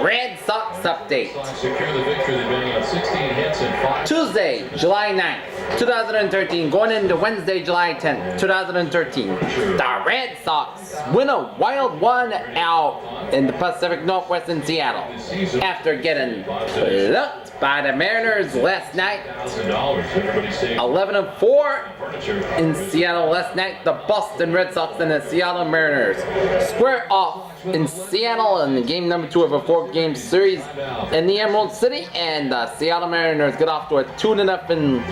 Red Sox update. Tuesday, July 9th, 2013, going into Wednesday, July 10th, 2013. The Red Sox win a wild one out in the Pacific Northwest in Seattle after getting looked by the Mariners last night. 11-4 in Seattle last night. The Boston Red Sox and the Seattle Mariners square off in Seattle in game number 2 of a 4-game series in the Emerald City, and the Seattle Mariners get off to a 2-0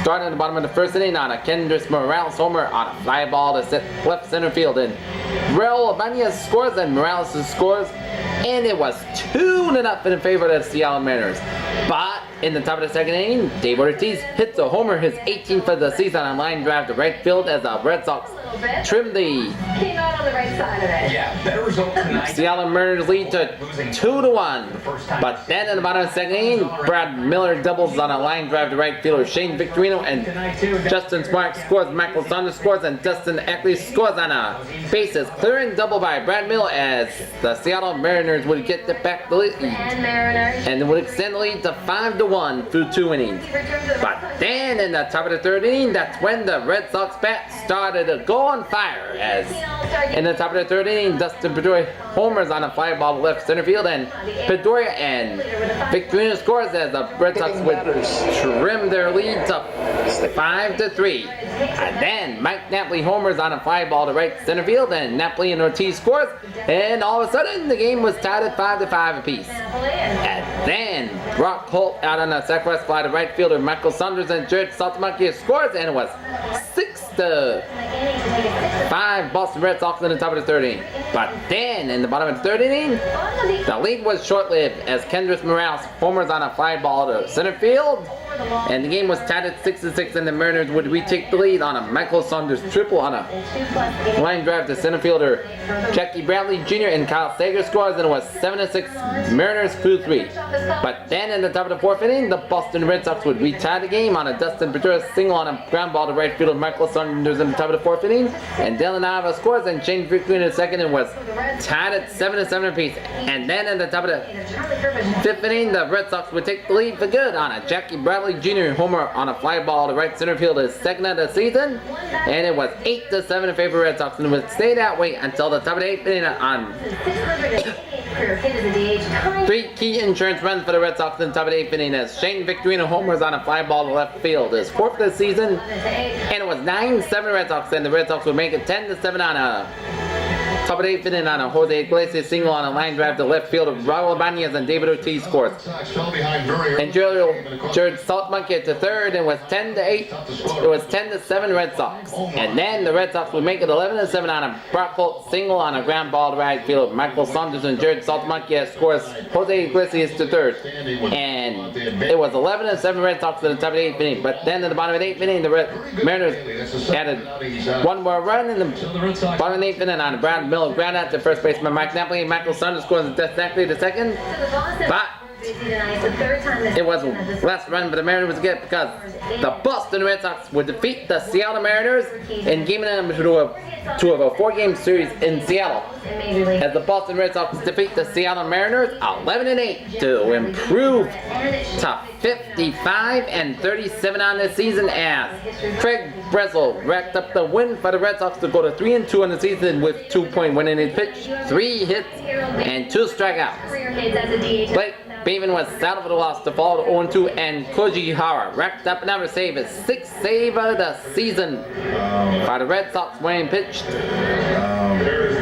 start at the bottom of the first inning on a Kendrys Morales homer on a fly ball to left center field, and Raul Ibanez scores and Morales scores, and it was 2-0 in favor of the Seattle Mariners. But in the top of the second inning, Dave Ortiz hits a homer, his 18th of the season, on a line drive to right field as the Red Sox trim the came out on the right side of it. Yeah, better result tonight. Seattle Mariners lead to 2-1. But then in the bottom of the second inning, Brad Miller doubles on a line drive to right fielder Shane Victorino, and Justin Smart scores, Michael Saunders scores, and Dustin Eckley scores on a bases clearing double by Brad Miller as the Seattle Mariners would get back the lead and would extend the lead to 5-1 through 2 innings. But then in the top of the third inning, that's when the Red Sox bat started to go on fire, as in the top of the third inning, Dustin Pedroia homers on a fly ball to left center field, and Pedroia and Victorino scores as the Red Sox would trim their lead to 5-3. And then Mike Napoli homers on a fly ball to right center field, and Napoli and Ortiz scores, and all of a sudden the game was tied at 5-5 apiece. And then Brock Holt out on a sacrifice fly to right fielder Michael Saunders and Jared Saltamonte scores, and it was 6-5 Boston Red Sox in the top of the third inning. But then in the bottom of the third inning, the lead was short-lived as Kendrys Morales homers on a fly ball to center field, and the game was tied at 6-6, and the Mariners would retake the lead on a Michael Saunders triple on a line drive to center fielder Jackie Bradley Jr. and Kyle Sager scores, and it was 7-6 Mariners through 3. But then in the top of the fourth inning, the Boston Red Sox would retie the game on a Dustin Pedroia single on a ground ball to right fielder Michael Saunders in the top of the fourth inning, and Dylan Nava scores, and Shane Victorino in the second, and was tied at 7-7 apiece. And then in the top of the fifth inning, the Red Sox would take the lead for good on a Jackie Bradley Jr. homer on a fly ball to right center field, his second of the season, and it was 8-7 in favor of Red Sox, and it would stay that way until the top of the eighth inning on 3 key insurance runs for the Red Sox in the top of the eighth inning as Shane Victorino homers on a fly ball to left field, his 4th of the season, and it was 9-7 Red Sox, and the Red Sox would make it 10-7 on a top of the eighth inning on a Jose Iglesias single on a line drive to left field of Raul Ibanez, and David Ortiz scores. And Jared Saltamonte to third, and it was 10-8. It was 10-7 Red Sox. And then the Red Sox would make it 11-7 on a Brock Holt single on a ground ball to right field of Michael Saunders, and Jared Saltamonte scores Jose Iglesias to third. And it was 11-7 Red Sox in the top of the eighth inning. But then at the bottom of the eighth inning, the Mariners added one more run in the bottom of the eighth inning on a Brad Miller ground out to first baseman Mike Napoli, and Michael Saunders scores exactly the second. But it was last run for the Mariners to get, because the Boston Red Sox would defeat the Seattle Mariners in game number 2 of a 4-game series in Seattle, as the Boston Red Sox defeat the Seattle Mariners 11-8 to improve to 55-37 on this season, as Craig Breslow racked up the win for the Red Sox to go to 3-2 on the season with 2.1 innings pitched, 3 hits, and 2 strikeouts. Blake Bateman was saddled for the loss to fall to 0-2, and Koji Hara racked up another save, his 6th save of the season for the Red Sox when pitched.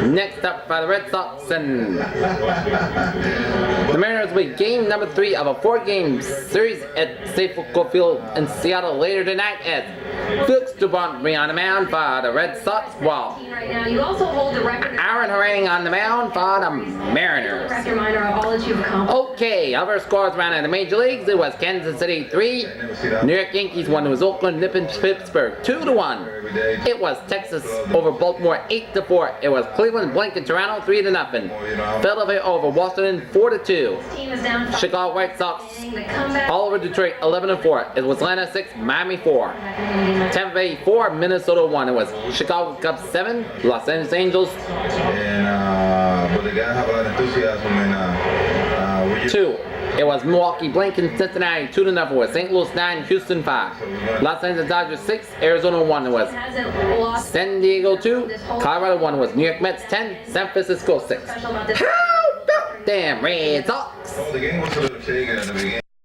Next up for the Red Sox and the Mariners with game number 3 of a 4-game series at Safeco Field in Seattle later tonight, as Felix Dubon be on the mound for the Red Sox, while Aaron Harang on the mound for the Mariners. Okay, other scores around in the major leagues. It was Kansas City 3, New York Yankees 1. It was Oakland nipping Pittsburgh 2-1. It was Texas over Baltimore 8-4. It was Cleveland blanket Toronto 3-0. Philadelphia over Washington 4-2. Chicago White Sox all over Detroit 11-4. It was Atlanta 6, Miami 4. Tampa Bay 4, Minnesota 1. It was Chicago Cubs 7, Los Angeles Angels but the guys have a lot of enthusiasm and we just... 2. It was Milwaukee blank in Cincinnati 2-0 with St. Louis 9, Houston 5. Los Angeles Dodgers 6, Arizona 1 was San Diego 2, Colorado 1 was New York Mets 10, San Francisco 6. How about damn Red Sox? Oh, the game was a little shaky at the beginning.